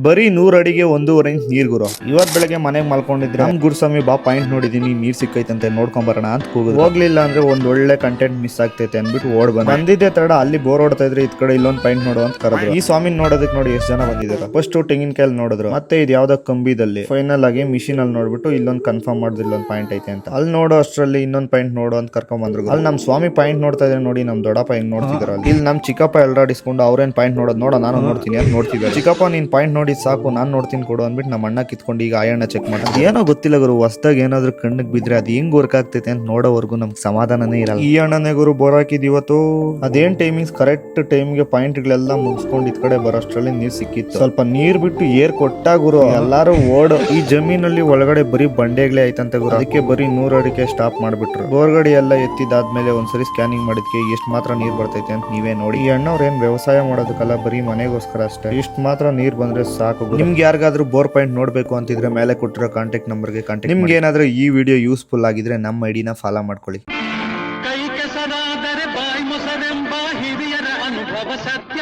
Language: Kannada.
ಬರೀ 100 ಅಡಿಗೆ 1.5 ಇಂಚ್ ನೀರ್ ಗುರು. ಇವತ್ ಬೆಳಗ್ಗೆ ಮನೆಗ್ ಮಲ್ಕೊಂಡಿದ್ರೆ ನಮ್ ಗುರುಸ್ವಾಮಿ ಬಾ ಪಾಯಿಂಟ್ ನೋಡಿದೀನಿ ನೀರ್ ಸಿಕ್ಕೈತಂತೆ ನೋಡ್ಕೊಂಡ್ ಬರೋಣ ಅಂತ ಕೂಗಿದ್ರು. ಹೋಗ್ಲಿಲ್ಲ ಅಂದ್ರೆ ಒಂದ್ ಒಳ್ಳೆ ಕಂಟೆಂಟ್ ಮಿಸ್ ಆಗ್ತೈತೆ ಅನ್ಬಿಟ್ಟು ಓಡ್ ಬಂದಿದ್ದೆ ತಡ ಅಲ್ಲಿ ಬೋರ್ ಹೊಡ್ತಾ ಇದ್ರೆ ಇದ್ ಕಡೆ ಇಲ್ಲೊಂದ್ ಪಾಯಿಂಟ್ ನೋಡು ಅಂತ ಕರೆದ್ರು. ಈ ಸ್ವಾಮಿ ನೋಡೋದಕ್ ನೋಡಿ ಎಷ್ಟು ಜನ ಬಂದಿದ್ದಾರೆ. ಫಸ್ಟ್ ತೆಂಗಿನಕಾಯಿ ನೋಡಿದ್ರು, ಮತ್ತೆ ಇದು ಯಾವ್ದೋ ಕಂಬಿದಲ್ಲಿ, ಫೈನಲ್ ಆಗಿ ಮಿಷಿನ್ ಅಲ್ಲಿ ನೋಡ್ಬಿಟ್ಟು ಇಲ್ಲೊಂದ್ ಕನ್ಫರ್ಮ್ ಮಾಡಿದ್ರು ಇಲ್ಲೊಂದ್ ಪಾಯಿಂಟ್ ಐತೆ ಅಂತ. ಅಲ್ಲಿ ನೋಡೋ ಅಷ್ಟ್ರಲ್ಲಿ ಇನ್ನೊಂದ್ ಪಾಯಿಂಟ್ ನೋಡು ಅಂತ ಕರ್ಕೊಂಡ್ ಬಂದ್ರು. ಅಲ್ಲಿ ನಮ್ ಸ್ವಾಮಿ ಪಾಯಿಂಟ್ ನೋಡ್ತಾ ಇದ್ರೆ ನೋಡಿ ನಮ್ ದೊಡ್ಡಪ್ಪ ಹೆಂಗ್ ನೋಡ್ತಿದ್ರು. ಇಲ್ಲಿ ನಮ್ ಚಿಕ್ಕಪ್ಪ ಎಲ್ಲಾಡಿಸ್ಕೊಂಡು ಅವ್ರೇನ್ ಪಾಯಿಂಟ್ ನೋಡೋದ್ ನೋಡ ನಾನು ನೋಡ್ತೀನಿ ಅಂತ ನೋಡ್ತಿದ್ದಾರೆ. ಚಿಕ್ಕಪ್ಪ ನೀನ್ ಪಾಯಿಂಟ್ ನೋಡಿ ಸಾಕು ನಾನ್ ನೋಡ್ತೀನಿ ಕೊಡು ಅಂದ್ಬಿಟ್ಟು ನಮ್ಮ ಅಣ್ಣ ಕಿತ್ಕೊಂಡು ಈಗ ಆಯಣ್ಣ ಚೆಕ್ ಮಾಡಿ ಏನೋ ಗೊತ್ತಿಲ್ಲ ಗುರು, ಹೊಸದಾಗ ಏನಾದ್ರು ಕಣ್ಣಿಗೆ ಬಿದ್ರೆ ಅದ್ ಹೆಂಗ್ ವರ್ಕ್ ಆಗ್ತೈತೆ ಅಂತ ನೋಡೋವರೆಗೂ ನಮ್ಗೆ ಸಮಾಧಾನನೇ ಇರಲ್ಲ. ಈ ಅಣ್ಣನೇ ಗುರು ಬೋರ್ ಹಾಕಿದ್ ಇವತ್ತು ಅದೇನ್ ಟೈಮಿಂಗ್ಸ್ ಕರೆಕ್ಟ್ ಟೈಮ್ಗೆ ಪಾಯಿಂಟ್ ಗಳೆಲ್ಲ ಮುಗಿಸ್ಕೊಂಡು ಇದ್ ಕಡೆ ಬರೋಷ್ಟ್ರಲ್ಲಿ ನೀರ್ ಸಿಕ್ಕಿತ್ತು. ಸ್ವಲ್ಪ ನೀರ್ ಬಿಟ್ಟು ಏರ್ ಕೊಟ್ಟ ಗುರು ಎಲ್ಲಾರು ಓಡ್ ಈ ಜಮೀನಲ್ಲಿ ಒಳಗಡೆ ಬರೀ ಬಂಡೆಗಳೇ ಐತಂತೆ ಗುರು. ಅದಕ್ಕೆ ಬರೀ 100 ಅಡಿಕೆ ಸ್ಟಾಪ್ ಮಾಡ್ಬಿಟ್ರು. ಬೋರ್ಗಡಿ ಎಲ್ಲ ಎತ್ತಿದಾದ್ಮೇಲೆ ಒಂದ್ಸರಿ ಸ್ಕ್ಯಾನಿಂಗ್ ಮಾಡಿದ್ಕೆ ಎಷ್ಟು ಮಾತ್ರ ನೀರ್ ಬರ್ತೈತೆ ಅಂತ ನೀವೇ ನೋಡಿ. ಈ ಅಣ್ಣವ್ರ ಏನ್ ವ್ಯವಸಾಯ ಮಾಡೋದಕ್ಕಲ್ಲ, ಬರೀ ಮನೆಗೋಸ್ಕರ ಅಷ್ಟೇ. ಇಷ್ಟ ಮಾತ್ರ ನೀರ್ ಬಂದ್ರೆ ಸಾಕು. ನಿಮ್ಗೆ ಯಾರಿಗಾದ್ರೂ ಬೋರ್ ಪಾಯಿಂಟ್ ನೋಡ್ಬೇಕು ಅಂತಿದ್ರೆ ಮೇಲೆ ಕೊಟ್ಟಿರೋ ಕಾಂಟ್ಯಾಕ್ಟ್ ನಂಬರ್ಗೆ ಕಾಂಟ್ಯಾಕ್ಟ್. ನಿಮ್ಗೆ ಏನಾದ್ರೂ ಈ ವಿಡಿಯೋ ಯೂಸ್ಫುಲ್ ಆಗಿದ್ರೆ ನಮ್ಮ ಐಡಿನ ಫಾಲೋ ಮಾಡ್ಕೊಳ್ಳಿ. ಕೈ ಕೆಸರಾದರೆ ಬಾಯಿ ಮೊಸರೆಂಬ ಹಿರಿಯರ ಅನುಭವ ಸತ್ಯ.